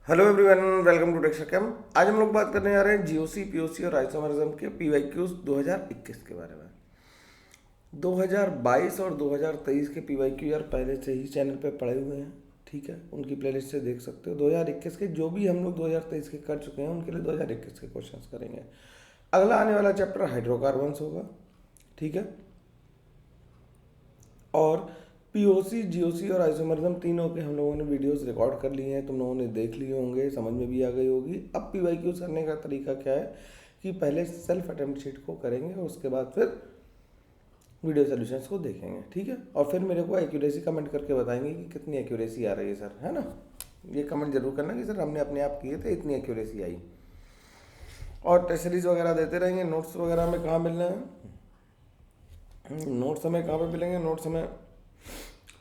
Hello everyone, welcome to texture cam. आज हम लोग बात करने जा रहे हैं जीओसी, पीओसी और आइसोमरिज्म के पीवाईक्यूज 2021 के बारे में। 2022 और 2023 के पीवाईक्यू यार पहले से ही चैनल पे पड़े हुए हैं, ठीक है। उनकी प्लेलिस्ट से देख सकते हो। 2021 के जो भी हम लोग 2023 के कर चुके हैं उनके लिए 2021 के क्वेश्चंस करेंगे। अगला आने वाला चैप्टर हाइड्रोकार्बन्स होगा, ठीक है। और पीओसी, जीओसी और आइसोमरिज्म तीनों के हम लोगों ने वीडियोस रिकॉर्ड कर लिए हैं, तुम लोगों ने देख लिए होंगे, समझ में भी आ गई होगी। अब पीवाईक्यूज करने का तरीका क्या है कि पहले सेल्फ अटेम्प्ट शीट को करेंगे और उसके बाद फिर वीडियो सॉल्यूशंस को देखेंगे, ठीक है। और फिर मेरे को एक्यूरेसी कमेंट करके बताएंगे कि कितनी एक्यूरेसी आ रही है सर, है ना। ये कमेंट जरूर करना कि सर हमने अपने आप किए थे, इतनी एक्यूरेसी आई। और टेस्ट सीरीज वगैरह देते रहेंगे। नोट्स वगैरह में कहाँ मिलना है, नोट्स हमें कहाँ पे मिलेंगे? नोट्स हमें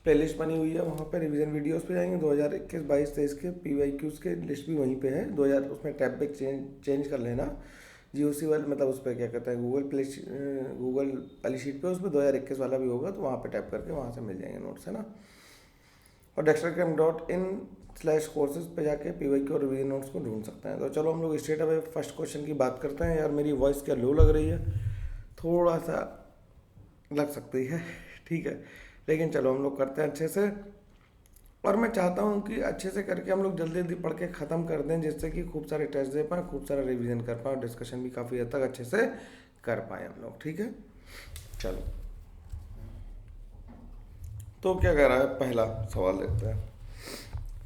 प्लेलिस्ट बनी हुई है, वहाँ पे रिवीजन वीडियोस पे जाएंगे। 2021, 22, 23 के पीवाईक्यूज के लिस्ट भी वहीं पे है। 2000 उसमें टैब पे चेंज कर लेना। जीओसी वाले मतलब उस पर क्या कहते हैं, गूगल वाली शीट पे उसमें 2021 वाला भी होगा, तो वहाँ पे टैप करके वहाँ से मिल जाएंगे नोट्स, है ना। और dextercam.in/courses पे जाके पीवाईक्यू और रिवीजन नोट्स को ढूंढ सकते हैं। तो चलो हम लोग स्ट्रेट अवे फर्स्ट क्वेश्चन की बात करते हैं। यार मेरी वॉइस क्या लो लग रही है, थोड़ा सा लग सकती है, ठीक है, लेकिन चलो हम लोग करते हैं अच्छे से। और मैं चाहता हूँ कि अच्छे से करके हम लोग जल्दी जल्दी पढ़ के ख़त्म कर दें, जिससे कि खूब सारे टेस्ट दे पाएँ, खूब सारा रिवीजन कर पाएँ और डिस्कशन भी काफ़ी हद तक अच्छे से कर पाएँ हम लोग, ठीक है। चलो, तो क्या कह रहा है, पहला सवाल देखते हैं।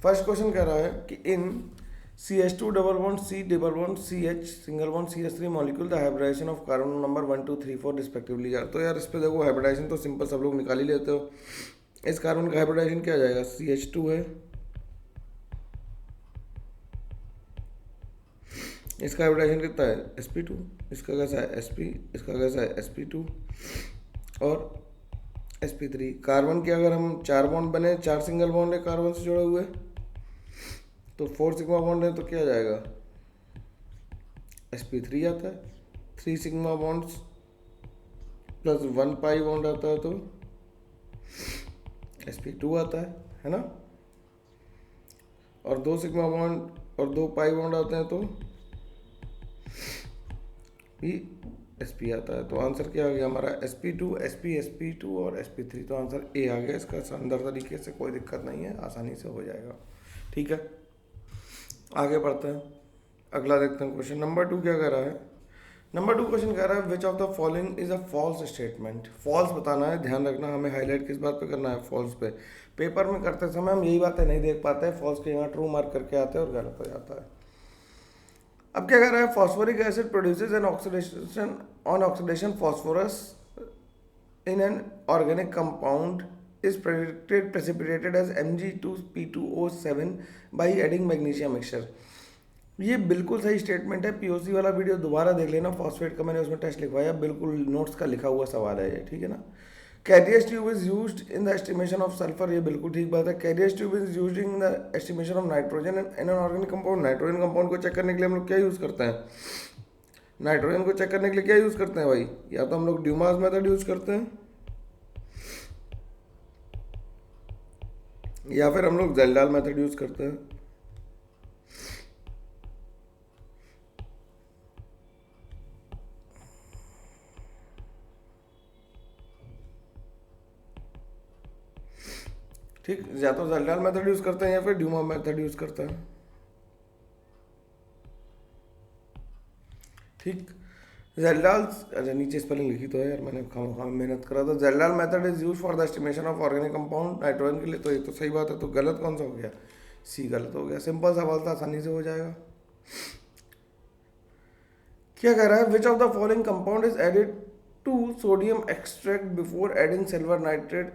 फर्स्ट क्वेश्चन कह रहा है कि in CH2 double bond C double bond CH single bond CH3 molecule the hybridisation of carbon number 1 2 3 4 respectively. यार तो यार इस पे देखो, हाइब्रिडाइजेशन तो सिंपल सब लोग निकाल ही लेते हो। इस कार्बन का हाइब्रिडाइजेशन क्या आ जाएगा? CH2 है, इसका हाइब्रिडाइजेशन कितना है? sp2। इसका कैसा है? sp। इसका कैसा है? sp2 और sp3। कार्बन के अगर हम 4 बॉन्ड बने, 4 सिंगल बॉन्ड है कार्बन से जुड़े हुए, तो 4 सिग्मा बॉन्ड है, तो क्या आ जाएगा? sp3 आता है। 3 sigma bonds plus 1 pi bond आता है, तो sp2 आता है ना। और 2 सिग्मा बॉन्ड और 2 पाई बॉन्ड आते हैं, तो भी sp आता है। तो आंसर क्या आ गया हमारा? sp2, sp, sp2 और sp3। तो आंसर ए आ गया। इसका शानदार तरीके से, कोई दिक्कत नहीं है, आसानी से हो जाएगा, ठीक है। आगे बढ़ते हैं, अगला देखते हैं। क्वेश्चन नंबर 2 क्या कह रहा है? नंबर 2 क्वेश्चन कह रहा है which of the following is a false statement. False बताना है, ध्यान रखना, हमें हाईलाइट किस बात पे करना है? फॉल्स पे। पेपर में करते समय हम यही बातें नहीं देख पाते हैं, फॉल्स के यहाँ ट्रू मार्क करके आते हैं और गलत हो जाता है। अब क्या कह रहा है? Phosphoric acid produces an oxidation on oxidation phosphorus in an organic compound is precipitated as Mg2P2O7 by adding magnesium mixture। ये बिल्कुल सही स्टेटमेंट है। पीओसी वाला वीडियो दोबारा देख लेना, फॉस्फेट का मैंने उसमें टेस्ट लिखवाया, बिल्कुल नोट्स का लिखा हुआ सवाल है ये, ठीक है ना। Carius tube is used in the estimation of sulphur, ये बिल्कुल ठीक बात है। Carius tube is used in the estimation of nitrogen in an organic compound. Nitrogen compound को चेक करने के लिए हम लोग क्या यूज़ करते हैं? नाइट्रोजन को चेक करने के लिए क्या यूज़ करते हैं भाई? या तो हम लोग ड्यूमास मेथड यूज़ करते हैं, या फिर हम लोग जेल्डाल मेथड यूज़ करते हैं। ठीक, या तो जेल्डाल मेथड यूज़ करते हैं या फिर ड्यूमा मेथड यूज़ करते हैं, ठीक। जेल्डाल, अच्छा नीचे स्पेलिंग लिखी तो है यार, मैंने खाम मेहनत करा था। Kjeldahl method is use for the estimation of organic compound nitrogen के लिए, तो ये तो सही बात है। तो गलत कौन सा हो गया? सी गलत हो गया। सिंपल सवाल था, आसानी से हो जाएगा। क्या कह रहा है? Which of the following compound is added to sodium extract before adding silver nitrate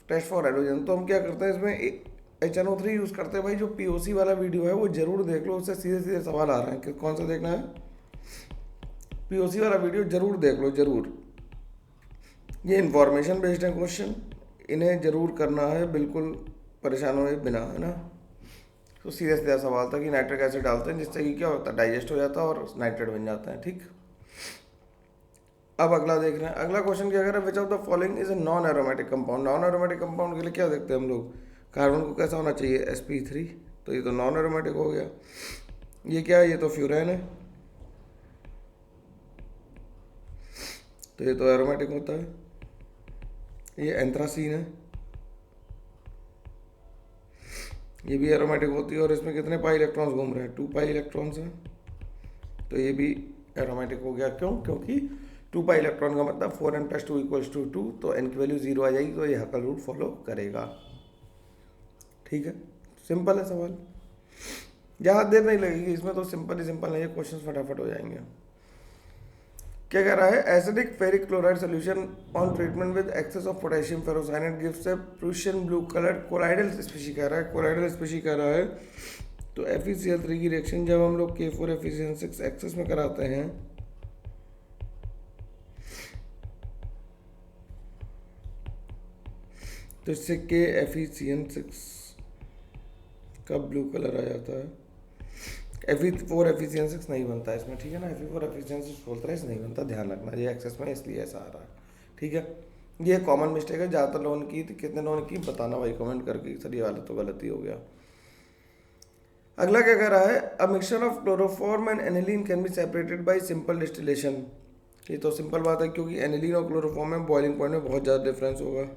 test for halogen. तो हम क्या करते हैं इसमें? HNO3 यूज़ करते हैं भाई। जो पीओसी वाला वीडियो है वो जरूर देख लो, उससे सीधे सीधे सवाल आ रहे हैं कि कौन सा देखना है। पीओसी वाला वीडियो जरूर देख लो, जरूर। ये इंफॉर्मेशन बेस्ड है क्वेश्चन, इन्हें जरूर करना है, बिल्कुल परेशान हुए बिना, है ना। तो सीधा सीधा सवाल था कि नाइट्रिक एसिड डालते हैं जिससे कि क्या होता है? डाइजेस्ट हो जाता है और नाइट्रेट बन जाता है, ठीक। अब अगला देख रहे हैं। अगला क्वेश्चन क्या कर रहा है? Which of the following is a non aromatic compound. Non aromatic compound के लिए क्या देखते हैं हम लोग? कार्बन को कैसा होना चाहिए? sp3। तो ये तो नॉन एरोमेटिक हो गया। ये क्या है, ये तो फ्यूरेन है, तो ये तो एरोमेटिक होता है। ये एंथ्रासीन है, ये भी एरोमेटिक होती है, और इसमें कितने पाई इलेक्ट्रॉन्स घूम रहे हैं, 2 पाई इलेक्ट्रॉन्स हैं, तो ये भी एरोमेटिक हो गया। क्यों? क्योंकि 2 पाई इलेक्ट्रॉन का मतलब 4n+2 = 2, तो n की वैल्यू 0 आ जाएगी, तो ये हकल रूल फॉलो करेगा। ठीक है, सिंपल है सवाल, ज़्यादा देर नहीं लगेगी इसमें, तो सिंपल ही सिंपल है, ये क्वेश्चन फटाफट हो जाएंगे। क्या कह रहा है, acidic ferric chloride solution on treatment with excess of potassium ferrocyanide gives a Prussian blue coloured colloidal species कह रहा है, कोलाइडल स्पीशी कह रहा है। तो FeCl3 की रिएक्शन जब हम लोग K4FeCN6 एक्सेस में कराते हैं, तो इससे KFeCN6 का ब्लू कलर आ जाता है। Fe4FeCN6 नहीं बनता है इसमें, ठीक है ना, Fe4FeCN6 वोल्टराइज नहीं बनता, ध्यान रखना, ये एक्सेस में इसलिए ऐसा आ रहा है। ठीक है, ये कॉमन मिस्टेक है, ज़्यादातर लोगों ने की, कितने लोगों ने की बताना भाई कमेंट करके, सर ये वाला तो गलती हो गया। अगला क्या कह रहा है, अ mixture of chloroform and aniline can be separated by simple distillation. ये तो सिंपल बात है, क्योंकि एनिलीन और क्लोरोफॉर्म में बॉइलिंग पॉइंट में बहुत ज़्यादा डिफरेंस होगा।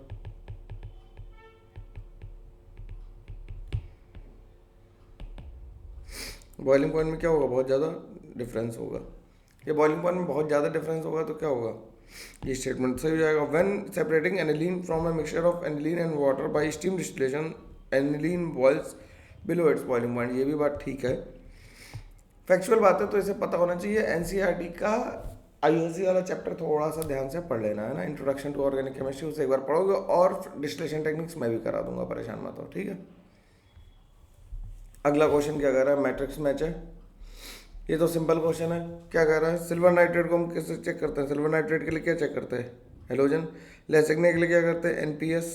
बॉइलिंग पॉइंट में क्या होगा, बहुत ज़्यादा डिफरेंस होगा। ये बॉइलिंग पॉइंट में बहुत ज़्यादा डिफरेंस होगा तो क्या होगा, ये स्टेटमेंट सही हो जाएगा। When separating aniline from a mixture of aniline and water by steam distillation, aniline boils below its boiling point. ये भी बात ठीक है, फैक्चुअल बात है, तो इसे पता होना चाहिए। NCERT का IUC वाला चैप्टर थोड़ा सा ध्यान से पढ़ लेना है ना, इंट्रोडक्शन टू ऑर्गेनिक केमिस्ट्री, उसे एक बार पढ़ोगे, और डिस्टिलेशन टेक्निक्स मैं भी करा दूंगा, परेशान मत हो, ठीक है। अगला क्वेश्चन क्या कह रहा है, मैट्रिक्स मैच है, ये तो सिंपल क्वेश्चन है। क्या कह रहा है, सिल्वर नाइट्रेट को हम कैसे चेक करते हैं, सिल्वर नाइट्रेट के लिए क्या चेक करते हैं, हेलोजन। लेसिग्ने के लिए क्या करते हैं, NPS।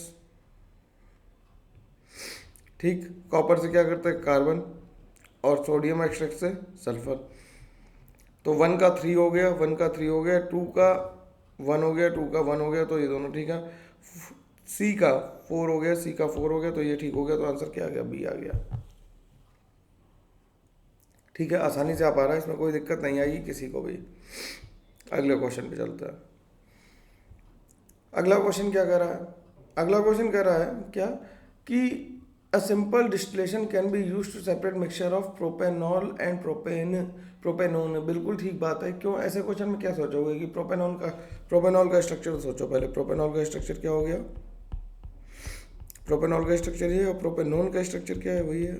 ठीक, कॉपर से क्या करते हैं, कार्बन, और सोडियम एक्सट्रैक्ट से सल्फर। तो 1 का 3 हो गया, 1 का 3 हो गया, 2 का 1 हो गया, 2 का 1 हो गया, तो ये दोनों ठीक है। C का 4 हो गया, C का 4 हो गया, तो ये ठीक हो गया, तो आंसर क्या आ गया, B आ गया। ठीक है, आसानी से आ पा रहा है, इसमें कोई दिक्कत नहीं आएगी किसी को भी। अगले क्वेश्चन पे चलता है। अगला क्वेश्चन क्या कह रहा है, अगला क्वेश्चन कह रहा है क्या, कि a simple distillation can be use to separate mixture of propanol and propanone. बिल्कुल ठीक बात है। क्यों, ऐसे क्वेश्चन में क्या सोचोगे कि प्रोपेनॉल का स्ट्रक्चर सोचो पहले। प्रोपेनॉल का स्ट्रक्चर क्या हो गया, प्रोपेनॉल का स्ट्रक्चर ये, और प्रोपेनोन का स्ट्रक्चर क्या है, वही है।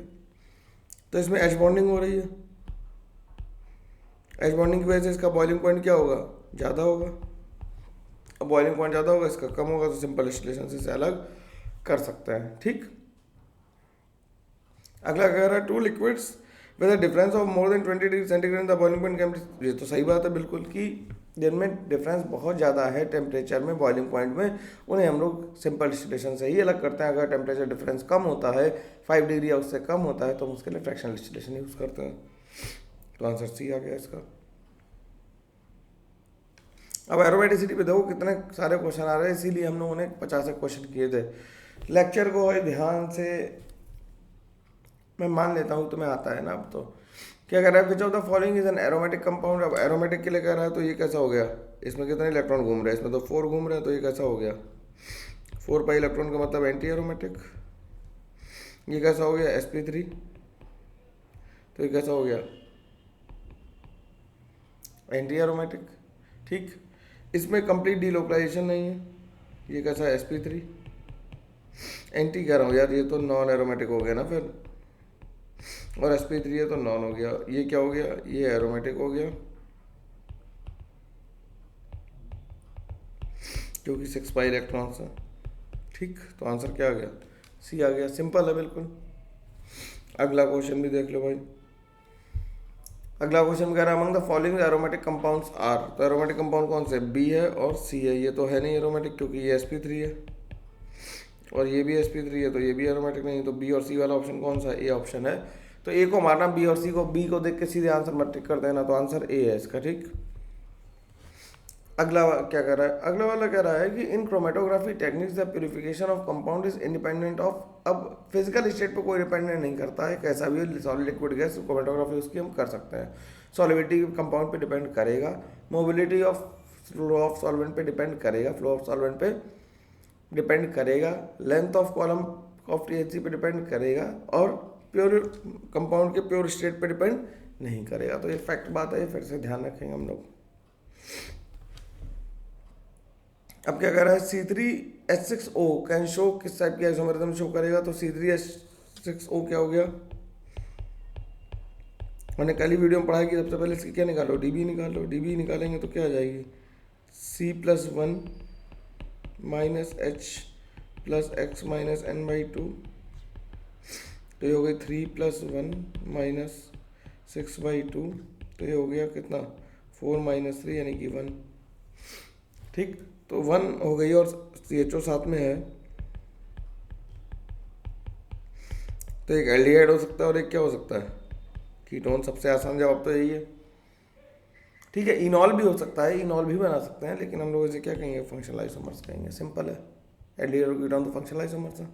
तो इसमें एच बॉन्डिंग हो रही है, एच बॉन्डिंग की वजह से इसका बॉइलिंग पॉइंट क्या होगा, ज़्यादा होगा। अब बॉइलिंग पॉइंट ज़्यादा होगा, इसका कम होगा, तो सिंपल डिस्टिलेशन से इसे अलग कर सकते हैं। ठीक, अगला कह रहा है, 2 liquids with a difference of more than 20 degree centigrade the boiling point can be. ये तो सही बात है बिल्कुल, कि जिनमें डिफरेंस बहुत ज़्यादा है टेम्परेचर में, बॉइलिंग पॉइंट में, उन्हें हम लोग सिंपल डिस्टिलेशन से ही अलग करते हैं। अगर टेम्परेचर डिफरेंस कम होता है, 5 डिग्री या उससे कम होता है, तो हम उसके लिए फ्रैक्शनल डिस्टिलेशन यूज़ करते हैं। तो आंसर C आ गया इसका। अब एरोमेटिसिटी पे देखो कितने सारे क्वेश्चन आ रहे हैं, इसीलिए हम लोगों ने 50 क्वेश्चन किए थे। लेक्चर को ध्यान से मैं मान लेता हूँ, तुम्हें आता है ना। अब तो क्या कह रहा है, which of the following is an aromatic compound. अब एरोमेटिक के लिए कह रहा है, तो ये कैसा हो गया, इसमें कितने इलेक्ट्रॉन घूम रहे हैं, इसमें तो 4 घूम रहे हैं, तो ये कैसा हो गया, 4 पाई इलेक्ट्रॉन का मतलब एंटी एरोमेटिक। ये कैसा हो गया, sp3, तो ये कैसा हो गया, एंटी एरोमेटिक। ठीक, इसमें कंप्लीट डीलोकलाइजेशन नहीं है, ये कैसा है, sp3। एंटी कह रहा हूँ यार, ये तो नॉन एरोमेटिक हो गया ना फिर, और sp3 है तो नॉन हो गया। ये क्या हो गया, ये एरोमेटिक हो गया, क्योंकि 6 पाई इलेक्ट्रॉन्स है। ठीक, तो आंसर क्या आ गया, C आ गया। सिंपल है बिल्कुल। अगला क्वेश्चन भी देख लो भाई। अगला क्वेश्चन कह रहा है, among the following aromatic compounds are. तो एरोमेटिक कंपाउंड कौन से, B है और C है। ये तो है नहीं एरोमेटिक, क्योंकि ये sp3 है, और ये भी sp3 है, तो ये भी एरोमेटिक नहीं है। तो B और C वाला ऑप्शन कौन सा है, A ऑप्शन है। तो A को मारना, B और C को, B को देख के सीधे आंसर मत टिक कर देना, तो आंसर A है इसका। ठीक, क्या कह रहा है, अगला वाला कह रहा है कि in chromatography techniques the purification of compound is independent of, अब फिजिकल स्टेट पे कोई डिपेंडेंट नहीं करता है, कैसा भी हो सॉलिड लिक्विड गैस, क्रोमेटोग्राफी उसकी हम कर सकते हैं। सॉलिबिलिटी कंपाउंड पे डिपेंड करेगा, mobility of flow of solvent पे डिपेंड करेगा, फ्लो ऑफ सॉल्वेंट पे डिपेंड करेगा, length of column of THC पे डिपेंड करेगा, और प्योर कंपाउंड के प्योर स्टेट पे डिपेंड नहीं करेगा। तो ये फैक्ट बात है, ये फिर से ध्यान रखेंगे हम लोग। अब क्या कर रहा है, C3H6O कैन शो किस टाइप की आइसोमेरिज्म शो करेगा, तो C3H6O क्या हो गया, मैंने कल ही वीडियो में पढ़ा है कि सबसे पहले इसकी क्या निकालो, डीबी निकालो, डीबी निकालेंगे तो क्या आ जाएगी, C+1 -H + x - n/2, तो ये हो गई 3+1 - 6/2, तो ये हो गया कितना 4 - 3 यानी कि 1। ठीक, तो 1 हो गई और CHO साथ में है, तो एक एल्डिहाइड हो सकता है और एक क्या हो सकता है, कीटोन। सबसे आसान जवाब तो यही है। ठीक है, इनॉल भी हो सकता है, इनॉल भी बना सकते हैं, लेकिन हम लोग इसे क्या कहेंगे, फंक्शनल आइसोमर्स कहेंगे, सिंपल है। एल्डिहाइड और कीटोन तो फंक्शनल आइसोमर्स है।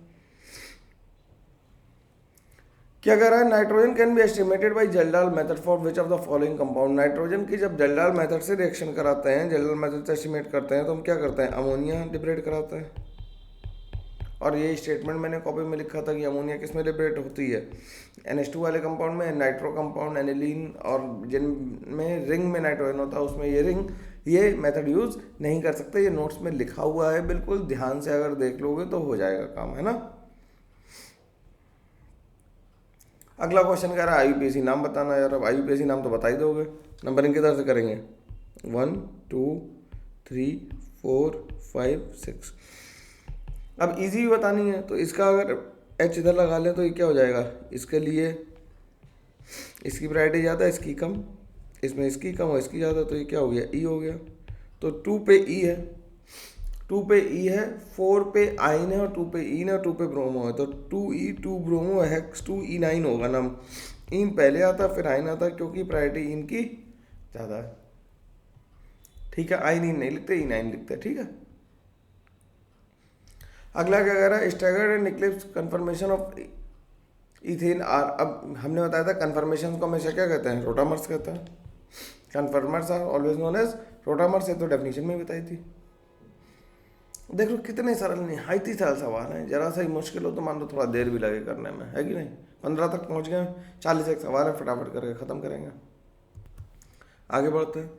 क्या कह रहा है, nitrogen can be estimated by Kjeldahl method for which of the following compound, nitrogen की जब जल्डाल मेथड से रिएक्शन कराते हैं, जल्डाल मेथड से एस्टिमेट करते हैं, तो हम क्या करते हैं, अमोनिया लिबरेट कराते हैं। और ये स्टेटमेंट मैंने कॉपी में लिखा था कि अमोनिया किस में लिबरेट होती है, NH2 वाले कंपाउंड में, नाइट्रो कंपाउंड, एनिलीन, और जिनमें रिंग में नाइट्रोजन होता है उसमें ये मेथड यूज नहीं कर सकते। ये नोट्स में लिखा हुआ है, बिल्कुल ध्यान से अगर देख लोगे तो हो जाएगा काम, है ना। अगला क्वेश्चन कह रहा है IUPAC नाम बताना। यार अब IUPAC नाम तो बता ही दोगे, नंबरिंग किधर से करेंगे, 1 2 3 4 5 6। अब इजी भी बतानी है, तो इसका अगर H इधर लगा लें तो ये क्या हो जाएगा, इसके लिए इसकी प्रायोरिटी ज़्यादा, इसकी कम, इसमें इसकी कम और इसकी ज़्यादा, तो ये क्या हो गया, E हो गया। तो 2 पे E है, 2 पे E है, 4 पे आइन है, और 2 पे इन है, और 2 पे ब्रोमो है, तो 2E 2 ब्रोमो हेक्स 2E9 होगा ना। इन पहले आता फिर आइन आता, क्योंकि प्रायोरिटी इनकी ज़्यादा है। ठीक है, आइन इन नहीं लिखते, E9 लिखते हैं। ठीक है, अगला क्या कह रहा है, staggered and eclipse conformation of ethane are. अब हमने बताया था कन्फर्मेशन को हमेशा क्या कहते हैं, रोटामर्स कहते हैं। Conformers are always known as rotamers, ये तो डेफिनेशन में बताई थी। देखो कितने सरल, निहायत ही सरल सवाल हैं, जरा सा ही मुश्किल हो तो मान लो थोड़ा देर भी लगे करने में, है कि नहीं। 15 तक पहुंच गए, 41 सवाल है, फटाफट करके ख़त्म करेंगे। आगे बढ़ते हैं।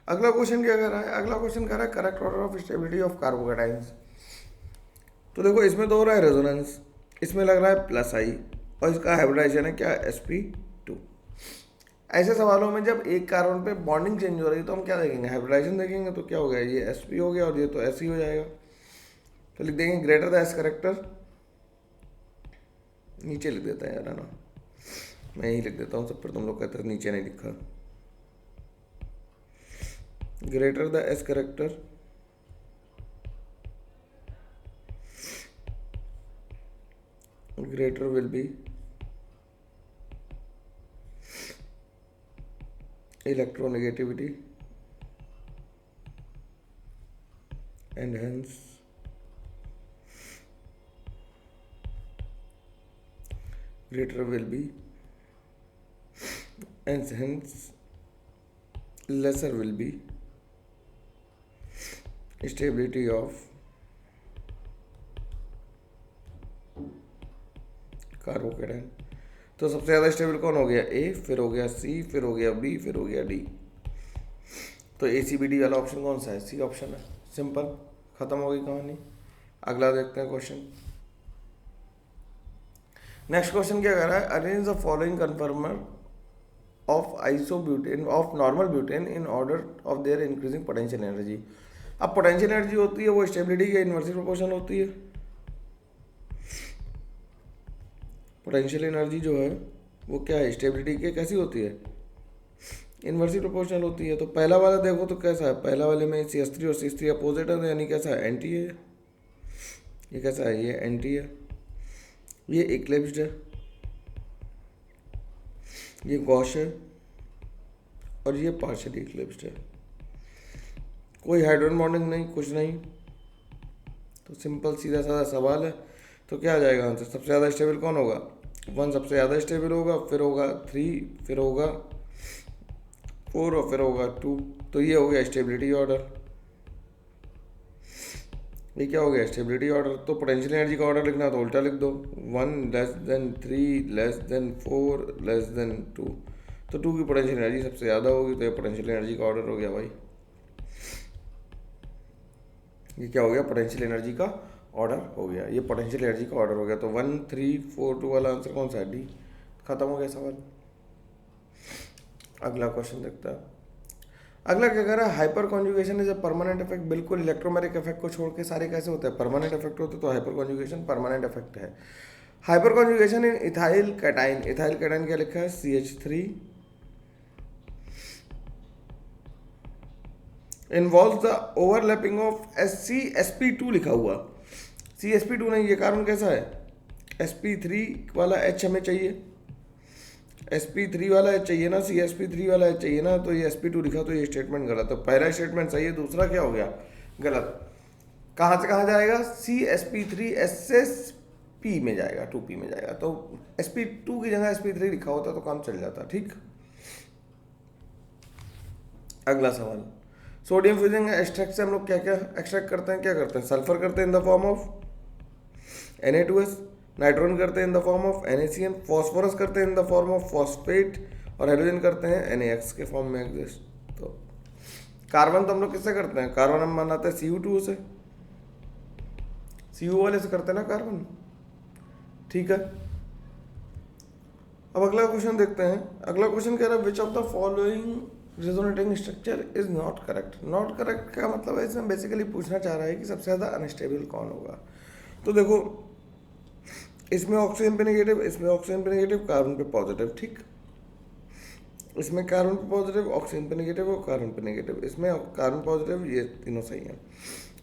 अगला क्वेश्चन क्या कह रहा है, अगला क्वेश्चन कह रहा है correct order of stability of carbocations. तो देखो इसमें तो हो रहा है रेजोनेंस, इसमें लग रहा है +I, और इसका हाइब्रिडाइजेशन है क्या, sp2। ऐसे सवालों में जब एक कार्बन पे बॉन्डिंग चेंज हो रही है तो हम क्या देखेंगे, हाइब्रिडाइजेशन देखेंगे, तो क्या हो गया, ये sp हो गया और ये तो S हो जाएगा। तो लिख देंगे ग्रेटर द S करेक्टर, नीचे लिख देता है यार, है ना, मैं यही लिख देता हूँ सब, फिर तुम लोग कहते हैं नीचे नहीं लिखा। Greater the S character greater will be electronegativity and hence greater will be and hence lesser will be stability of carbocation. तो सबसे ज़्यादा स्टेबल कौन हो गया, A, फिर हो गया C, फिर हो गया B, फिर हो गया D। तो ACBD वाला ऑप्शन कौन सा है, C ऑप्शन है। सिंपल, खत्म हो गई कहानी। अगला देखते हैं क्वेश्चन। नेक्स्ट क्वेश्चन क्या कर रहा है, arrange the following कन्फर्मर of isobutane of normal butane in order of their increasing potential energy. अब पोटेंशियल एनर्जी होती है वो स्टेबिलिटी के इन्वर्सली प्रोपोर्शनल होती है। पोटेंशियल एनर्जी जो है वो क्या है, स्टेबिलिटी के कैसी होती है, इन्वर्सली प्रोपोर्शनल होती है। तो पहला वाला देखो तो कैसा है, पहला वाले में CH3 और CH3 अपोजिट है, तो यानी कैसा है, एंटी है। ये कैसा है, ये एंटी है। ये इक्लिप्स्ड है, ये गॉश है, और ये पार्शियली इक्लिप्स्ड है। कोई हाइड्रोजन बॉन्डिंग नहीं, कुछ नहीं। तो सिंपल सीधा साधा सवाल है। तो क्या आ जाएगा आंसर? सबसे ज़्यादा स्टेबल कौन होगा? 1 सबसे ज़्यादा स्टेबल होगा, फिर होगा 3, फिर होगा 4 और फिर होगा 2। तो ये हो गया स्टेबिलिटी ऑर्डर। ये क्या हो गया? Stability order. तो पोटेंशियल एनर्जी का ऑर्डर लिखना तो उल्टा लिख दो, 1 less than 3 less than 4 less than 2। तो 2 की पोटेंशियल एनर्जी सबसे ज़्यादा होगी, तो ये पोटेंशियल एनर्जी का ऑर्डर हो गया भाई। ये क्या हो गया? पोटेंशियल एनर्जी का ऑर्डर हो गया। ये पोटेंशियल एनर्जी का ऑर्डर हो गया। तो 1 3 4 2 वाला आंसर कौन सा है? डी। खत्म हो गया सवाल। अगला क्वेश्चन देखता है। अगला क्या कह रहा है? Hyper conjugation is a permanent effect. बिल्कुल, इलेक्ट्रोमैग्नेटिक इफेक्ट को छोड़ के सारे कैसे होते हैं? परमानेंट इफेक्ट होते हैं। तो हाइपर कॉन्जुगेशन परमानेंट इफेक्ट है। हाइपर कॉन्जुगेशन इन इथाइल कैटाइन। इथाइल कैटाइन क्या लिखा है? CH3 involve the overlapping of SC_sp2 लिखा हुआ। CsP2 नहीं, ये कार्बन कैसा है? sp3 वाला H हमें चाहिए, sp3 वाला H चाहिए ना, CsP3 वाला H चाहिए ना। तो ये sp2 लिखा, तो ये स्टेटमेंट गलत है। पहला स्टेटमेंट सही है, दूसरा क्या हो गया? गलत। कहाँ से कहाँ जाएगा? CsP3 SsP में जाएगा, 2p में जाएगा। तो sp2 की जगह sp3 लिखा होता तो काम चल जाता। ठीक। अगला सवाल, सोडियम फ्यूजन एक्सट्रैक्ट से हम लोग क्या क्या एक्सट्रैक्ट करते हैं? क्या करते हैं? सल्फर करते हैं in the form of Na2S, nitrogen करते हैं in the form of NaCN, phosphorus करते हैं in the form of phosphate, और हाइड्रोजन करते हैं NaX के फॉर्म में एग्जिस्ट। तो कार्बन तो हम लोग किससे करते हैं? कार्बन हम बनाते हैं Cu2 से, Cu वाले से करते हैं ना कार्बन। ठीक है। अब अगला क्वेश्चन देखते हैं। अगला क्वेश्चन कह रहा है which of the following resonating structure is not correct. Not correct का मतलब है, इसमें बेसिकली पूछना चाह रहा है कि सबसे ज़्यादा अनस्टेबल कौन होगा। तो देखो, इसमें ऑक्सीजन पे नेगेटिव, इसमें ऑक्सीजन पे नेगेटिव, कार्बन पे पॉजिटिव। ठीक। इसमें कार्बन पे पॉजिटिव, ऑक्सीजन पे नेगेटिव और कार्बन पे नेगेटिव। इसमें कार्बन पॉजिटिव, ये तीनों सही हैं।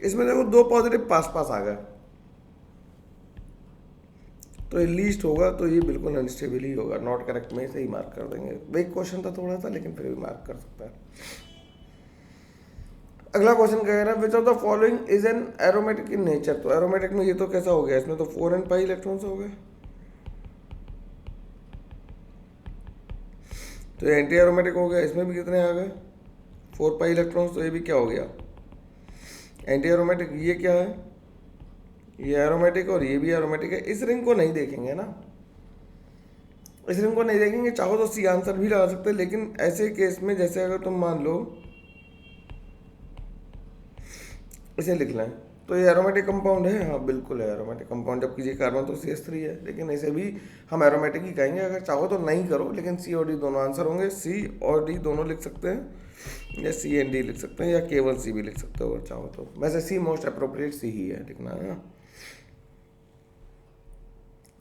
इसमें देखो 2 पॉजिटिव पास पास आ गए, तो ये लीस्ट होगा, तो ये बिल्कुल अनस्टेबल ही होगा। नॉट करेक्ट में सही मार्क कर देंगे। एक क्वेश्चन था थोड़ा सा, लेकिन फिर भी मार्क कर सकता है। अगला क्वेश्चन कह रहा है which of the following is an aromatic in nature. तो एरोमेटिक में ये तो कैसा हो गया? इसमें तो 4n पाई इलेक्ट्रॉन्स हो गए, तो ये एंटी एरोमेटिक हो गया। इसमें भी कितने आ गए? 4 पाई इलेक्ट्रॉन्स। तो ये भी क्या हो गया? Anti aromatic. ये क्या है? ये एरोमेटिक और ये भी एरोमेटिक है। इस रिंग को नहीं देखेंगे ना, इस रिंग को नहीं देखेंगे। चाहो तो सी आंसर भी लगा सकते हैं, लेकिन ऐसे केस में जैसे अगर तुम मान लो इसे लिख लें, तो ये एरोमेटिक कंपाउंड है। हाँ बिल्कुल है एरोमेटिक कंपाउंड, जबकि ये कार्बन तो CH3 है, लेकिन इसे भी हम एरोमेटिक ही कहेंगे। अगर चाहो तो नहीं करो, लेकिन C और D दोनों आंसर होंगे। C और D दोनों लिख सकते हैं, या C and D लिख सकते हैं, या केवल C भी लिख सकते हो अगर चाहो तो। वैसे C मोस्ट अप्रोप्रिएट C ही है लिखना है।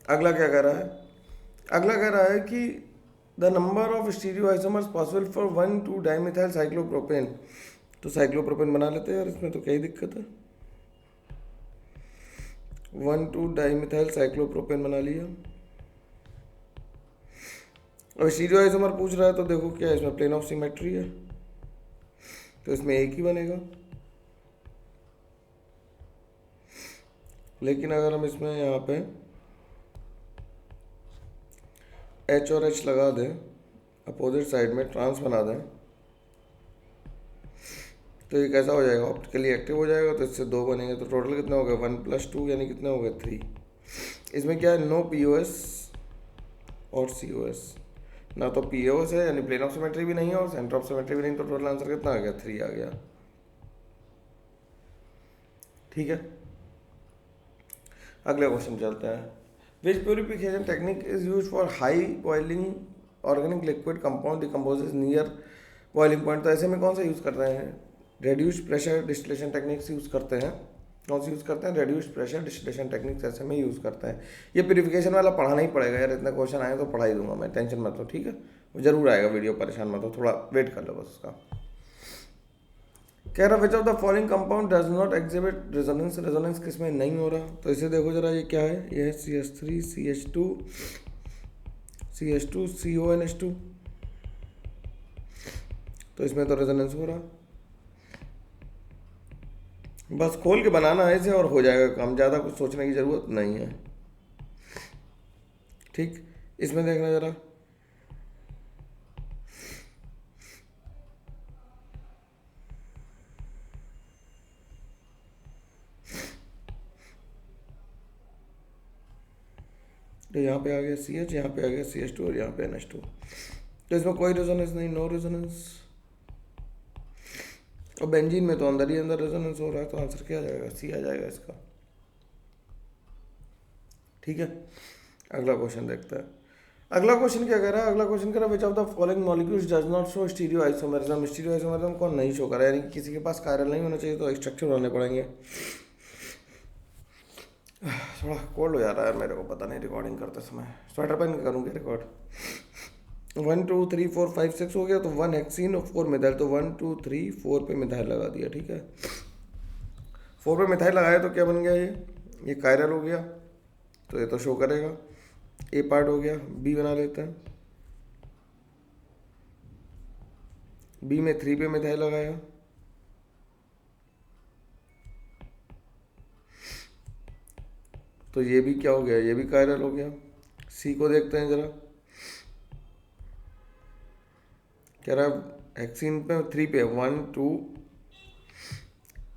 अगला क्या कह रहा है? अगला कह रहा है कि the number of stereo isomers possible for 1,2 dimethyl cyclopropane. तो साइक्लोप्रोपेन बना लेते हैं यार, इसमें तो क्या ही दिक्कत है। 1,2 डाइमिथाइल साइक्लोप्रोपेन बना लिया। अब स्टीरियो आइसोमर पूछ रहा है, तो देखो क्या है, इसमें प्लेन ऑफ सिमेट्री है, तो इसमें एक ही बनेगा। लेकिन अगर हम इसमें यहाँ पे H और H लगा दें, अपोजिट साइड में ट्रांस बना दें, तो ये कैसा हो जाएगा? ऑप्टिकली एक्टिव हो जाएगा। तो इससे 2 बनेंगे, तो टोटल कितना हो गया? 1 + 2 यानी कितने हो गए? 3। इसमें क्या है? नो POS और COS। ना तो POS है, यानी प्लेन ऑफ सिमेट्री भी नहीं है, और सेंटर ऑफ सिमेट्री भी नहीं। तो टोटल आंसर कितना आ गया? 3 आ गया। ठीक है। अगले क्वेश्चन चलते हैं। Which purification technique is use for high boiling organic liquid compound decomposes near boiling point. तो ऐसे में कौन सा यूज़ कर रहे हैं? Reduced pressure distillation techniques use करते हैं। कौन सी यूज़ करते हैं? रेड्यूस्ड प्रेशर डिस्टिलेशन टेक्निक्स ऐसे में यूज़ करते हैं। ये प्यूरिफिकेशन वाला पढ़ाना ही पड़ेगा यार, इतने क्वेश्चन आए तो पढ़ा ही दूंगा मैं, टेंशन मत लो। ठीक है, वो जरूर आएगा वीडियो, परेशान मत हो, थोड़ा वेट कर लो बस उसका। कह रहा which of the following compound does not exhibit resonance. Resonance किसमें नहीं हो रहा? तो इसे देखो जरा, ये क्या है? ये है CH3 CH2 CH2 CONH2। तो इसमें तो रेजोनेंस हो रहा। बस खोल के बनाना है इसे और हो जाएगा काम, ज़्यादा कुछ सोचने की ज़रूरत नहीं है। ठीक, इसमें देखना ज़रा। तो यहाँ पे आ गया सी एच, यहाँ पे आ गया सी एच टू और यहाँ पे NH2। तो इसमें कोई रेजोनेंस नहीं, नो रेजोनेंस। और बेंजीन में तो अंदर ही अंदर रेजोनेंस हो रहा है, तो आंसर क्या आ जाएगा? सी आ जाएगा इसका। ठीक है, अगला क्वेश्चन देखते हैं। अगला क्वेश्चन क्या कह रहा है? अगला क्वेश्चन कह रहा है which of the following molecules does not show stereo isomerism. Stereo isomerism कौन नहीं शो कर रहा है, यानी कि किसी के पास कायरल नहीं होना चाहिए तो स्ट्रक्चर होने पड़ेंगे। थोड़ा कोल्ड हो जा रहा है मेरे को, पता नहीं रिकॉर्डिंग करते समय स्वेटर पहन के करूँगी रिकॉर्ड। 1 2 3 4 5 6 हो गया, तो 1 हेक्सीन और 4 मिथाइल, तो 1 2 3 4 पे मिथाइल लगा दिया। ठीक है, 4 पे मिथाइल लगाया तो क्या बन गया? ये कायरल हो गया, तो ये तो शो करेगा। ए पार्ट हो गया, बी बना लेते हैं। बी में 3 पे मिथाइल लगाया, तो ये भी क्या हो गया? ये भी कायरल हो गया। सी को देखते हैं जरा, कह रहा है हेक्सीन पे 3 पे 1 2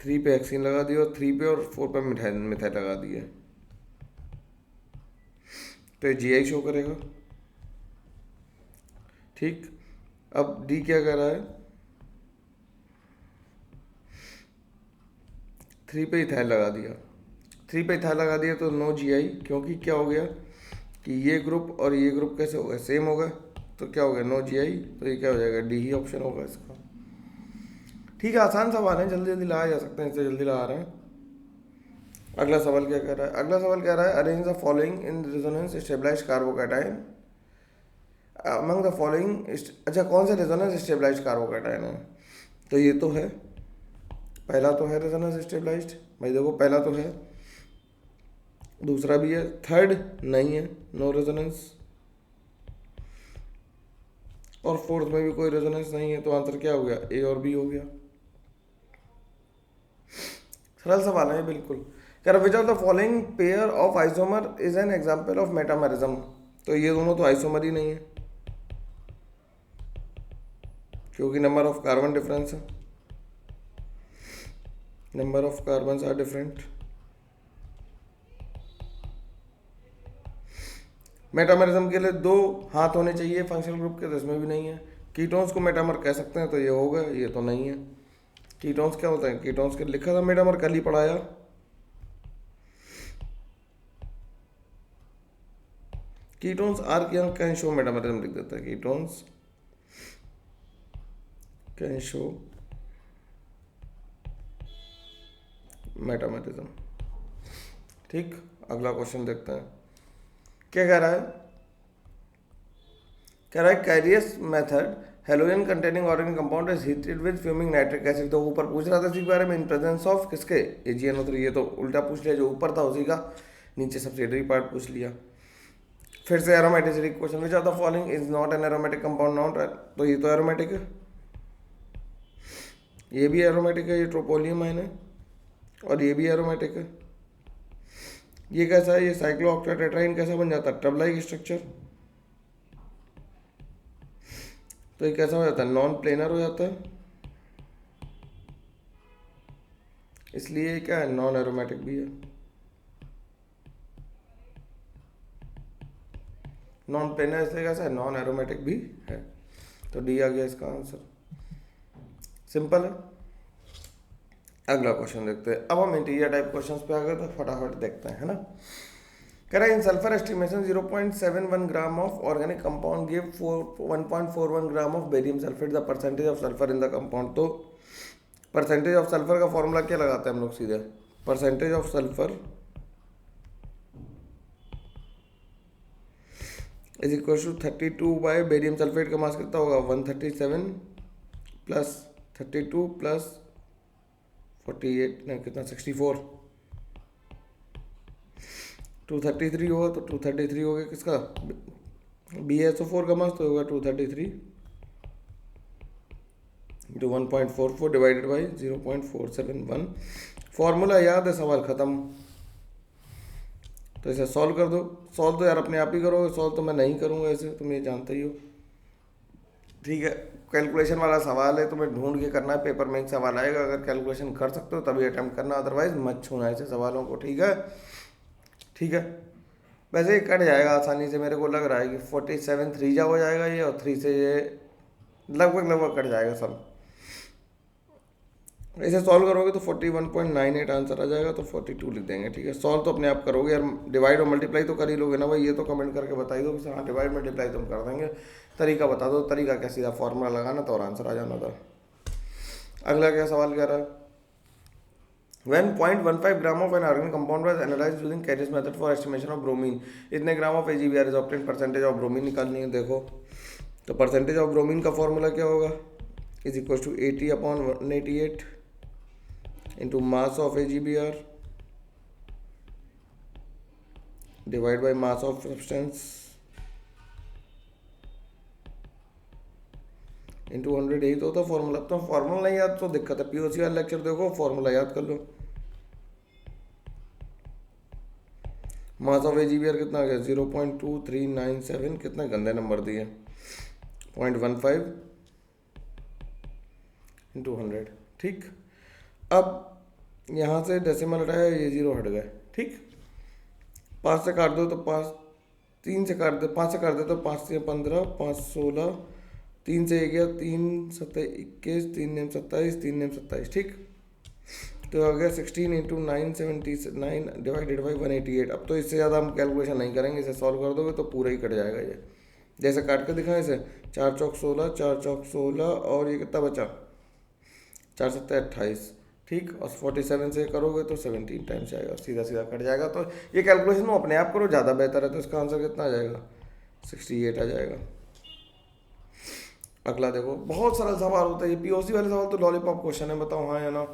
3 पे हेक्सीन लगा दिया और 3 पे और 4 पे मिथाइल मिथाइल लगा दिया, तो GI शो करेगा। ठीक, अब डी क्या कर रहा है? 3 पे इथाइल लगा दिया, 3 पे इथाइल लगा दिया तो नो GI, क्योंकि क्या हो गया कि ये ग्रुप और ये ग्रुप कैसे हो गए? सेम हो गए, तो क्या हो गया? No GI। तो ये क्या हो जाएगा? डी ही ऑप्शन होगा इसका। ठीक है, आसान सवाल है, जल्दी जल्दी लाया जा सकते हैं, इससे जल्दी ला रहे हैं। अगला सवाल क्या कह रहा है? अगला सवाल कह रहा है arrange the following in resonance stabilise carbocation among the following. अच्छा, कौन सा रेजोनेंस स्टेबलाइज कार्बोकैटायन है? तो ये तो है, पहला तो है रेजोनेंस स्टेबलाइज्ड, भाई देखो पहला तो है, दूसरा भी है, थर्ड नहीं है, नो रेजोनेंस, और फोर्थ में भी कोई रेजोनेंस नहीं है, तो आंसर क्या हो गया? ए और बी हो गया। सरल सवाल है बिल्कुल। कह रहा which of the following pair of isomer is an example of metamerism. तो ये दोनों तो आइसोमर ही नहीं है, क्योंकि नंबर ऑफ कार्बन डिफरेंस है, number of carbon are different. Metamerism के लिए 2 हाथ होने चाहिए फंक्शनल ग्रुप के, तो इसमें भी नहीं है। कीटोन्स को मेटामर कह सकते हैं, तो ये होगा, ये तो नहीं है। कीटोन्स क्या होता है? कीटोन्स के लिखा था मेटामर, कल ही पढ़ाया। Ketones are can show metamerism लिख देता है, कीटोन्स कैन शो मेटामेरिज्म। ठीक, अगला क्वेश्चन देखते हैं क्या कह रहा है। कह रहा है Carius method halogen containing organic compound is heated with fuming nitric acid. तो ऊपर पूछ रहा था इसी के बारे में, इन प्रेजेंस ऑफ किसके? AgNO3। ये तो उल्टा पूछ लिया, जो ऊपर था उसी का नीचे सब्सिडरी पार्ट पूछ लिया। फिर से aromatic question, which of the following is not an aromatic compound? Not, तो ये तो एरोमेटिक है, ये भी एरोमेटिक है, ये ट्रोपोलियम आयन है, और ये भी एरोमेटिक है। ये कैसा है? ये साइक्लोऑक्टेट्राइन कैसा बन जाता है? ट्रबलाइक स्ट्रक्चर। तो ये कैसा हो जाता है? नॉन प्लेनर हो जाता है, इसलिए क्या है? नॉन एरोमेटिक भी है। नॉन प्लेनर इसलिए कैसा है? नॉन एरोमेटिक भी है। तो डी आ गया इसका आंसर, सिंपल है। अगला क्वेश्चन देखते हैं। अब हम इंटीरियर टाइप क्वेश्चंस पे आ गए, तो फटाफट देखते हैं, है ना। कह रहा है in sulphur estimation 0.71 gram of organic compound give 1.41 gram of barium sulphate, the percentage of sulphur in the compound. तो परसेंटेज ऑफ सल्फर का फॉर्मूला क्या लगाते हैं हम लोग? सीधे percentage of sulphur is equal to 32 by barium sulphate का mass कितना होगा? 137 प्लस 32 प्लस 48 नहीं कितना 64, 233 होगा, तो 233 हो गया किसका? BaSO4 का मास, तो होगा 233 इंटू 1.44 डिवाइडेड बाई 0.471। फॉर्मूला याद है, सवाल ख़त्म। तो इसे सॉल्व कर दो। सॉल्व तो यार अपने आप ही करोगे, सॉल्व तो मैं नहीं करूँगा, ऐसे तुम ये जानते ही हो। ठीक है, कैलकुलेशन वाला सवाल है, तुम्हें ढूंढ के करना है, पेपर में एक सवाल आएगा, अगर कैलकुलेशन कर सकते हो तभी अटैम्प्ट करना, अदरवाइज मत छूना ऐसे सवालों को। ठीक है, ठीक है। वैसे ये कट जाएगा आसानी से, मेरे को लग रहा है कि 47 3 जा हो जाएगा ये, और 3 से ये लगभग लगभग कट जाएगा सब। इसे सॉल्व करोगे तो 41.98 आंसर आ जाएगा, तो 42 लिख देंगे। ठीक है, सॉल्व तो अपने आप करोगे यार, डिवाइड और मल्टीप्लाई तो कर ही लोगे ना भाई। ये तो कमेंट करके बताई दो कि हाँ डिवाइड मल्टीप्लाई तुम कर देंगे। तरीका बता दो, तरीका क्या, सीधा फॉर्मूला लगाना था और आंसर आ जाना था। अगला क्या सवाल कह रहा है, When 0.15 gram of an organic compound was analyzed using Carey's method for estimation of bromine, इतने gram of AgBr is obtained, percentage of bromine निकालनी है। देखो तो परसेंटेज ऑफ ब्रोमीन का फॉर्मूला क्या होगा, is equal to 80/188 into mass of AgBr divide by mass of substance into 100। यही तो होता फॉर्मूला। अब तो फॉर्मूला नहीं याद तो दिक्कत है, POC वाला लेक्चर देखो, फॉर्मूला याद कर लो। मास ऑफ AgBr कितना आ गया, 0.2397। कितने गंदे नंबर दिए, 0.15 इंटू 100। ठीक, अब यहाँ से डेसिमल हटाया, ये 0 हट गए। ठीक, 5 से काट दो तो 5, 3 से काट दो, 5 से काट दो तो 5 से 15, 5 16, 3 से 1 गया, 3 7 21, 3 नेम 27, 3 नेम 27। ठीक, तो आ गया 16 इंटू 979 डिवाइडेड बाई 188। अब तो इससे ज़्यादा हम कैलकुलेशन नहीं करेंगे, इसे सॉल्व कर दोगे तो पूरा ही कट जाएगा ये। जैसे काट के दिखाएं इसे, 4 चौक 16, 4 चौक 16, और ये कितना बचा, 4 7 28। ठीक, और 47 से करोगे तो 17 टाइम्स आएगा, सीधा सीधा कट जाएगा। तो ये कैलकुलेशन अपने आप करो, ज़्यादा बेहतर है। तो इसका आंसर कितना आ जाएगा, 68 आ जाएगा। अगला देखो, बहुत सरल सवाल होता है ये, POC वाले सवाल तो लॉलीपॉप क्वेश्चन है, बताओ हाँ या ना।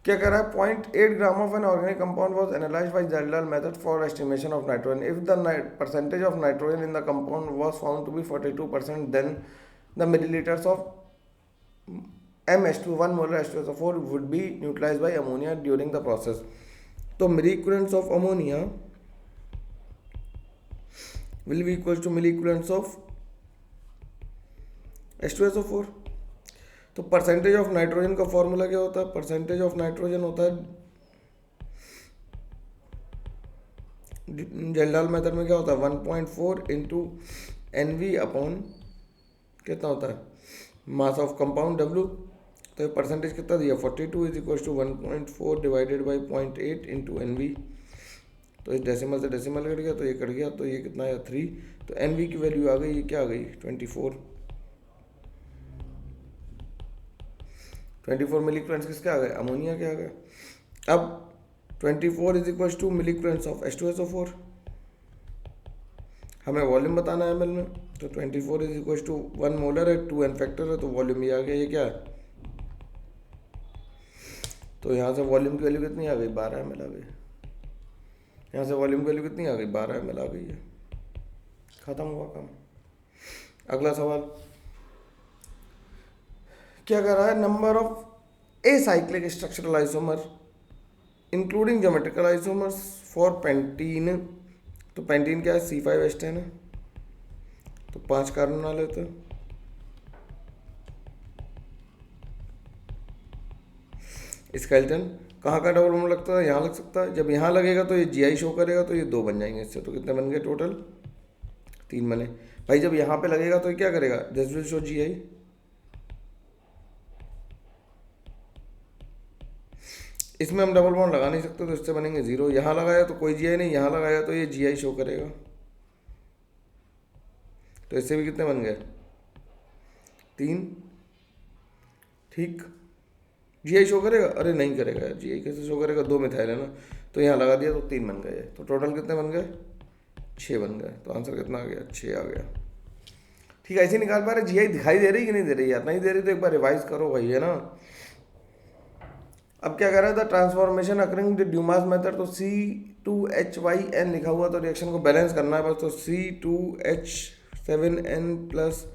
क्या कह रहा है, 0.8 gram of an organic compound was analysed by Kjeldahl method for estimation of nitrogen. If the percentage of nitrogen in the compound was found to be 42%, then the millilitres of MH2 1 molar H2SO4 would be neutralized by ammonia during the process. तो milliequivalents of ammonia will be equal to milliequivalents of H2SO4। तो percentage of nitrogen का formula क्या होता है, percentage of nitrogen होता है जेल्डाल method में क्या होता है, 1.4 इंटू NV अपॉन कितना होता है, मास ऑफ कंपाउंड W। तो परसेंटेज कितना दिया, 42 is equal to 1.4 divided by 0.8 into NV। तो इस डेसिमल से डेसिमल कट गया, तो ये कट गया, तो ये कितना है 3। तो NV की वैल्यू आ गई, ये क्या आ गई, 24 मिलीक्रेंस किसके आ गए, अमोनिया के आ गए। अब 24 is equal to milliequivalents of H2SO4, हमें वॉल्यूम बताना है ml में। तो 24 इज इक्वल टू 1 मोलर है, 2 n फैक्टर है, तो वॉल्यूम ये आ गया, ये क्या है। तो यहाँ से वॉल्यूम की वैल्यू कितनी आ गई, 12 ml आ गई। यहाँ से वॉल्यूम की वैल्यू कितनी आ गई, 12 ml आ गई है। खत्म हुआ काम। अगला सवाल क्या कर रहा है, number of acyclic structural isomer including geometrical isomers for pentene. तो पेंटीन क्या है, C5H10 है, तो 5 कार्बन बना लेते हैं। स्केलेटन कहाँ का डबल बॉन्ड लगता है, यहाँ लग सकता है। जब यहाँ लगेगा तो ये GI शो करेगा, तो ये 2 बन जाएंगे इससे। तो कितने बन गए टोटल, 3 बने। भाई जब यहाँ पे लगेगा तो ये क्या करेगा, दिस विल शो GI। इसमें हम डबल बॉन्ड लगा नहीं सकते, तो इससे बनेंगे 0। यहाँ लगाया तो कोई GI नहीं, यहाँ लगाया तो ये GI शो करेगा। तो इससे भी कितने बन गए, 3। ठीक, GI शो करेगा, अरे नहीं करेगा यार, GI कैसे शो करेगा, 2 मिथाइल है ना। तो यहाँ लगा दिया तो 3 बन गए। तो टोटल कितने बन गए, 6 बन गए। तो आंसर कितना आ गया, 6 आ गया। ठीक है, ऐसे निकाल पा रहे, GI दिखाई दे रही कि नहीं दे रही यार, नहीं दे रही तो एक बार रिवाइज करो भाई, है ना। अब क्या कर रहा है, the transformation occurring the Dumas method. तो C2H5N लिखा हुआ, तो रिएक्शन को बैलेंस करना है बस। तो C2H7N plus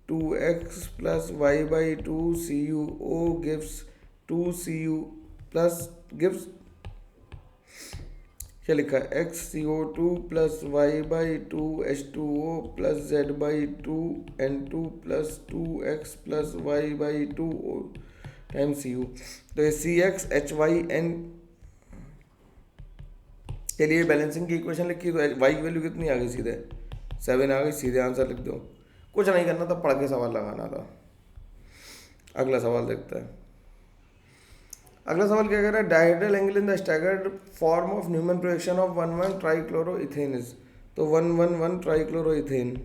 2x plus y by 2 CuO gives 2Cu plus gives क्या लिखा है XCO2 plus y by 2 H2O plus z by 2 N2 plus 2x plus y by 2 times Cu। तो ये CxHyN के लिए बैलेंसिंग की इक्वेशन लिखी तो y की वैल्यू कितनी आ गई, सीधे 7 आ गई, सीधे आंसर लिख दो, कुछ नहीं करना था, पढ़ के सवाल लगाना था। अगला सवाल देखते हैं। अगला सवाल क्या कह रहा है, dihedral angle in the staggered form of Newman projection of 1,1 trichloroethane is. तो 1,1,1 ट्राइक्लोरोइथेन,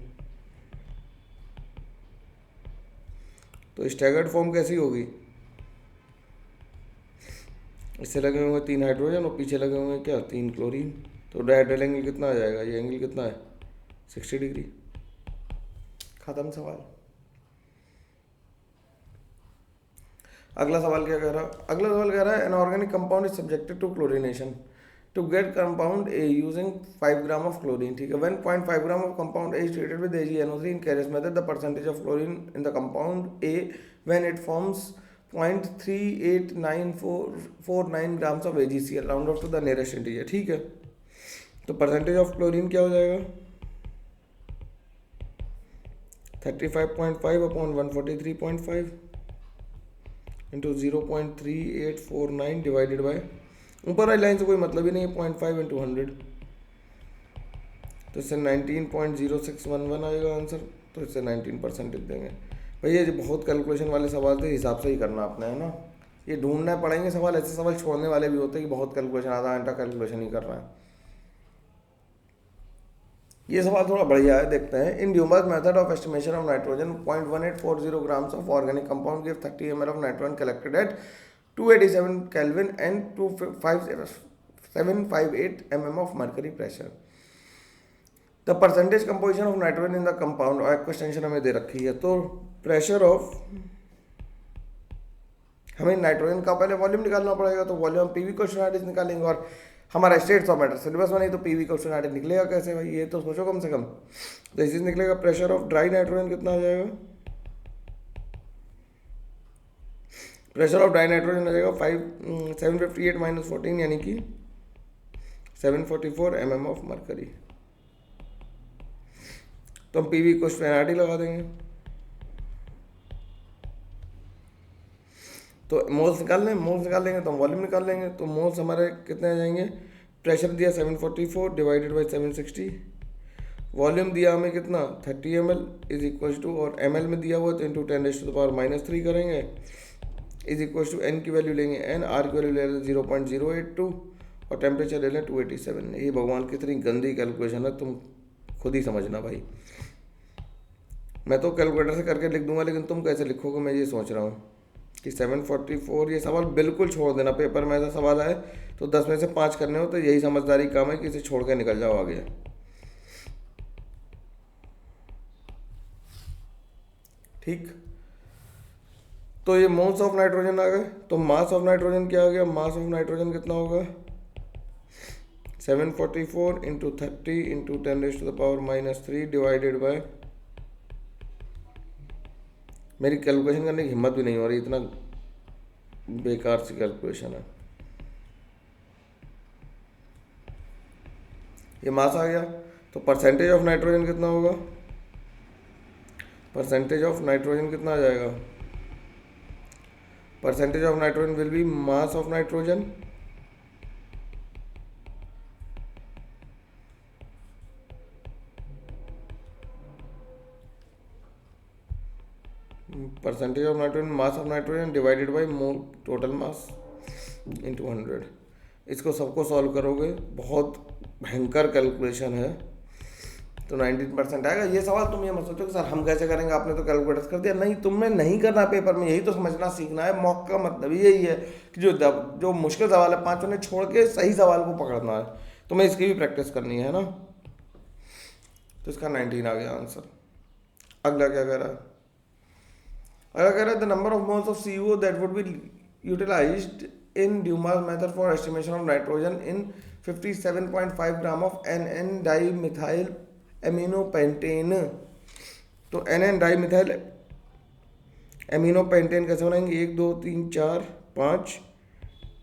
तो स्टैगर्ड फॉर्म कैसी होगी, इससे लगे हुए 3 हाइड्रोजन और पीछे लगे हुए क्या 3 क्लोरीन। तो डायहेड्रल एंगल कितना आ जाएगा, ये एंगल कितना है 60 डिग्री। खत्म सवाल। अगला सवाल क्या कह रहा है, अगला सवाल कह रहा है an organic compound is subjected to chlorination to get compound A using 5 gram of chlorine. ठीक है, 1.5 gram of compound A is treated with AgNO3 in Carius method, the percentage of chlorine in the compound A when it forms 0.389449 grams of AgCl, round off to the nearest integer. ठीक है, तो percentage of chlorine क्या हो जाएगा 35.5 upon 143.5 into 0.3849 divided by, ऊपर वाली line से कोई मतलब ही नहीं है, 0.5 इंटू 100, तो इससे 19.0611 आएगा आंसर। तो इससे 19% लिख देंगे। भैया ये बहुत कैलकुलेशन वाले सवाल थे, हिसाब से ही करना आपने, है ना। ये ढूंढना पड़ेंगे सवाल, ऐसे सवाल छोड़ने वाले भी होते हैं कि बहुत कैलकुलेशन, आधा घंटा कैलकुलेशन ही कर रहा है। ये सवाल थोड़ा बढ़िया है, देखते हैं। In Dumas method of estimation of nitrogen 0.1840 grams of organic compound give 30 ml of nitrogen collected at 287 kelvin and 758 mm of mercury pressure. The percentage composition of nitrogen in the compound, और question हमें दे रखी है। तो pressure of, हमें nitrogen का पहले volume निकालना पड़ेगा, तो वॉल्यूम पीवी क्वेश्चन निकालेंगे, और हमारा स्टेट्स ऑफ मैटर सिलेबस में नहीं, तो पीवी क्वेश्चन निकलेगा कैसे भाई, ये तो सोचो कम से कम। तो इस चीज निकलेगा, प्रेशर ऑफ ड्राई नाइट्रोजन कितना आ जाएगा, प्रेशर ऑफ ड्राई नाइट्रोजन आ जाएगा 758 माइनस 14 यानी कि 744 mm ऑफ मर्करी। तो हम पीवी क्वेश्चन लगा देंगे, तो मोल्स निकाल लेंगे तो हम वॉल्यूम निकाल लेंगे। तो मोल्स हमारे कितने आ जाएंगे, प्रेशर दिया 744 डिवाइडेड बाई 760, वॉल्यूम दिया हमें कितना 30 ml इज इक्वल टू, और ml में दिया हुआ तो इंटू 10⁻³ करेंगे, इज इक्वल टू n की वैल्यू लेंगे n, r की वैल्यू ले लें 0.082 और टेम्परेचर ले लें 287। ये भगवान कितनी गंदी कैलकुलेशन है, तुम खुद ही समझना भाई। मैं तो कैलकुलेटर से करके लिख दूंगा, लेकिन तुम कैसे लिखोगे मैं ये सोच रहा हूँ कि 744। ये सवाल बिल्कुल छोड़ देना, पेपर में ऐसा सवाल आए तो 10 में से 5 करने हो, तो यही समझदारी काम है कि इसे छोड़ के निकल जाओ आगे। ठीक, तो ये मोल्स ऑफ नाइट्रोजन आ गए। तो मास ऑफ नाइट्रोजन क्या आ गया, मास ऑफ नाइट्रोजन कितना होगा 744 इंटू 30 इंटू 10⁻³ डिवाइडेड बाय, मेरी कैलकुलेशन करने की हिम्मत भी नहीं हो रही, इतना बेकार सी कैलकुलेशन है। ये मास आ गया, तो परसेंटेज ऑफ नाइट्रोजन कितना होगा, परसेंटेज ऑफ नाइट्रोजन कितना आ जाएगा, percentage of nitrogen will be mass of nitrogen percentage of nitrogen mass of nitrogen divided by mole total mass into 100। इसको सबको सॉल्व करोगे, बहुत भयंकर कैलकुलेशन है, तो 19% आएगा। ये सवाल तुम ये मत सोचो कि सर हम कैसे करेंगे, आपने तो कैलकुलेटर कर दिया, नहीं, तुमने नहीं करना पेपर में, यही तो समझना सीखना है। मॉक का मतलब यही है कि जो मुश्किल सवाल है 5 उन्हें छोड़ के सही सवाल को पकड़ना है, तुम्हें इसकी भी प्रैक्टिस करनी है ना। तो इसका 19 आ गया आंसर। अगला क्या कह रहा है, अगला कह रहा है the number of moles of CO that would be utilised in Dumas method for estimation of nitrogen in 57.5 gram of NN dimethyl aminopentane तो NN di methyl amino pentane कैसे बनाएंगे, 1 2 3 4 5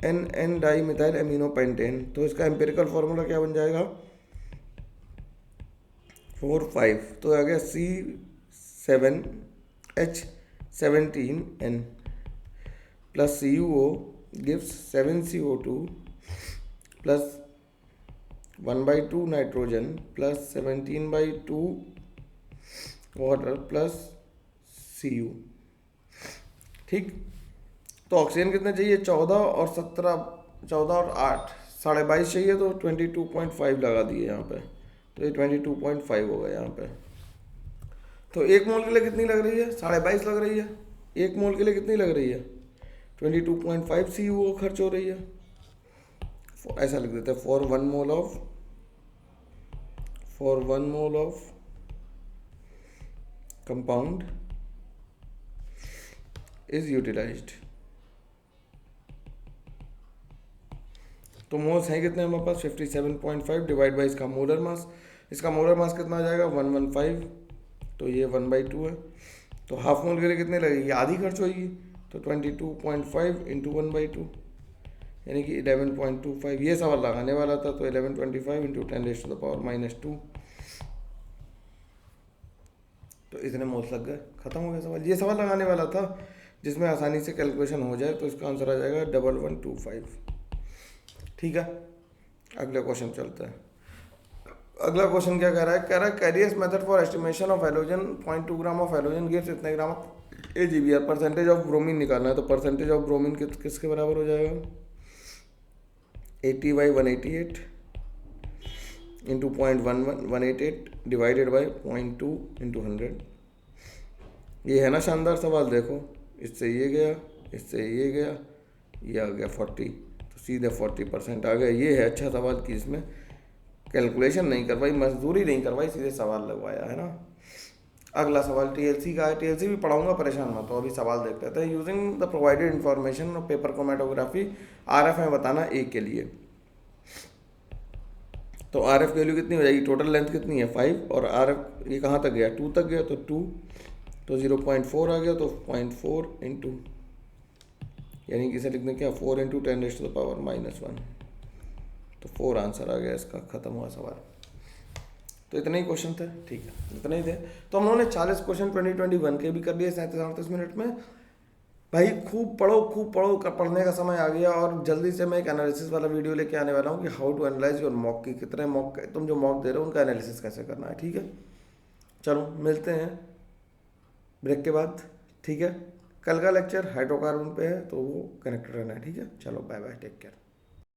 NN di methyl amino pentane. तो इसका empirical formula क्या बन जाएगा, 4 5, तो आ गया C7H17N plus CuO gives 7CO2 plus 1/2 nitrogen plus 17/2 water plus Cu। ठीक, तो ऑक्सीजन कितने चाहिए, 14 और 17, 14 और 8 22.5 चाहिए, तो 22.5 लगा दिए यहाँ पे, तो ये 22.5 होगा यहाँ पे। तो एक मोल के लिए कितनी लग रही है, 22.5 लग रही है, एक मोल के लिए कितनी लग रही है, 22.5 CuO खर्च हो रही है। ऐसा लिख देते हैं, for one mole of compound is utilised. तो मोल्स हैं कितने हमारे पास, 57.5 डिवाइड बाई इसका मोलर मास। इसका मोलर मास कितना आ जाएगा, 115, तो ये 1/2 है। तो हाफ मोल के लिए कितने लगेगी, आधी खर्च होगी, तो 22.5 इंटू 1/2 यानी कि 11.25। ये सवाल लगाने वाला था, तो 1125 इंटू 10⁻⁻²। तो इतने मोल्स लग गए, खत्म हो गया सवाल। ये सवाल लगाने वाला था जिसमें आसानी से कैलकुलेशन हो जाए, तो इसका आंसर आ जाएगा 1125। ठीक है, अगला क्वेश्चन चलता है। अगला क्वेश्चन क्या कह रहा है, कह रहा है Carius method for estimation of halogen 0.2 gram of halogen gives इतने gram AgBr। Percentage of bromine निकालना है, तो परसेंटेज ऑफ ब्रोमीन किसके बराबर हो जाएगा, 80/188 इंटू 0.188 डिवाइडेड बाई 0.2 इंटू 100। ये है ना शानदार सवाल, देखो इससे ये गया, इससे ये गया, ये आ गया 40, तो सीधे 40% आ गया। ये है अच्छा सवाल कि इसमें कैलकुलेशन नहीं करवाई, मजदूरी नहीं करवाई, सीधे सवाल लगवाया है ना। अगला सवाल TLC का है, TLC भी पढ़ाऊंगा, परेशान मत हो। अभी सवाल देख लेते हैं। Using the provided information of paper chromatography RF में बताना A के लिए। तो RF की वैल्यू कितनी हो जाएगी, टोटल लेंथ कितनी है 5, और RF ये कहाँ तक गया, 2 तक गया, तो 2, तो 0.4 आ गया, तो 0.4 इंटू, यानी कि इसे लिखने क्या, 4 इंटू 10⁻⁻1, तो 4 आंसर आ गया इसका। खत्म हुआ सवाल। तो इतने ही क्वेश्चन थे, ठीक है, इतने ही थे। तो हम लोगों ने 40 क्वेश्चन 2021 के भी कर लिए 37-38 मिनट में। भाई खूब पढ़ो, खूब पढ़ो, पढ़ने का समय आ गया। और जल्दी से मैं एक एनालिसिस वाला वीडियो लेके आने वाला हूँ कि how to analyse your mock, की कितने मॉक तुम जो मॉक दे रहे हो उनका एनालिसिस कैसे करना है। ठीक है, चलो मिलते हैं ब्रेक के बाद। ठीक है, कल का लेक्चर हाइड्रोकार्बन पे है, तो वो कनेक्टेड रहना है। ठीक है, चलो बाय बाय, टेक केयर।